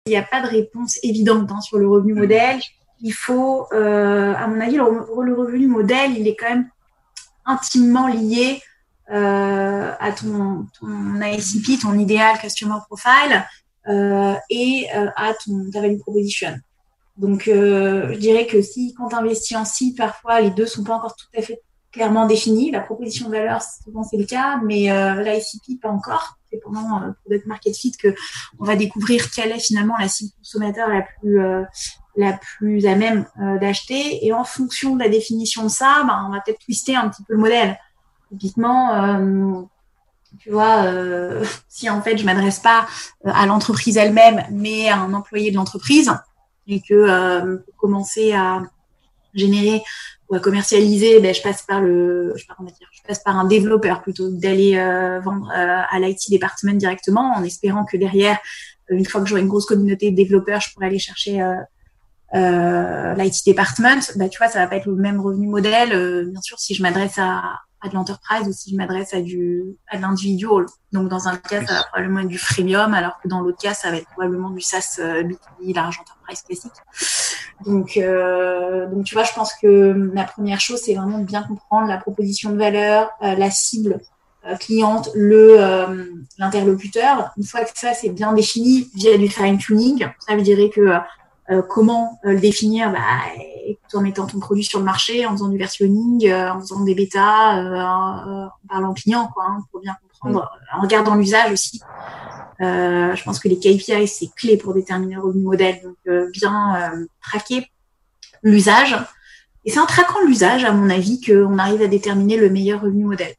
il n'y a pas de réponse évidente sur le revenu modèle. Il faut, à mon avis, le revenu modèle, il est quand même intimement lié à ton ICP, ton Ideal Customer Profile, et à ta value proposition. Donc, je dirais que quand tu investis en seed, parfois, les deux sont pas encore tout à fait clairement définis. La proposition de valeur, souvent, c'est le cas, mais l'ICP, pas encore. C'est pendant Product Market Fit que on va découvrir quelle est finalement la cible consommateur la plus à même d'acheter. Et en fonction de la définition de ça, on va peut-être twister un petit peu le modèle. Typiquement, tu vois, si en fait je m'adresse pas à l'entreprise elle-même, mais à un employé de l'entreprise, et que pour commencer à générer ou à commercialiser, je passe par un développeur plutôt que d'aller vendre à l'IT department directement, en espérant que derrière, une fois que j'aurai une grosse communauté de développeurs, je pourrai aller chercher l'IT department. Tu vois, ça va pas être le même revenu modèle, bien sûr, si je m'adresse à de l'enterprise ou si je m'adresse à de l'individual. Donc, dans un cas, ça va probablement être du freemium, alors que dans l'autre cas, ça va être probablement du SaaS B2B, large enterprise classique. Donc, tu vois, je pense que la première chose, c'est vraiment de bien comprendre la proposition de valeur, la cible cliente, l'interlocuteur. Une fois que ça, c'est bien défini via du fine-tuning, ça veut dire que comment le définir, en mettant ton produit sur le marché, en faisant du versionning, en faisant des bêtas, en parlant client, pour bien comprendre, en regardant l'usage aussi. Je pense que les KPI, c'est clé pour déterminer le revenu modèle. Donc, bien traquer l'usage. Et c'est en traquant l'usage, à mon avis, qu'on arrive à déterminer le meilleur revenu modèle.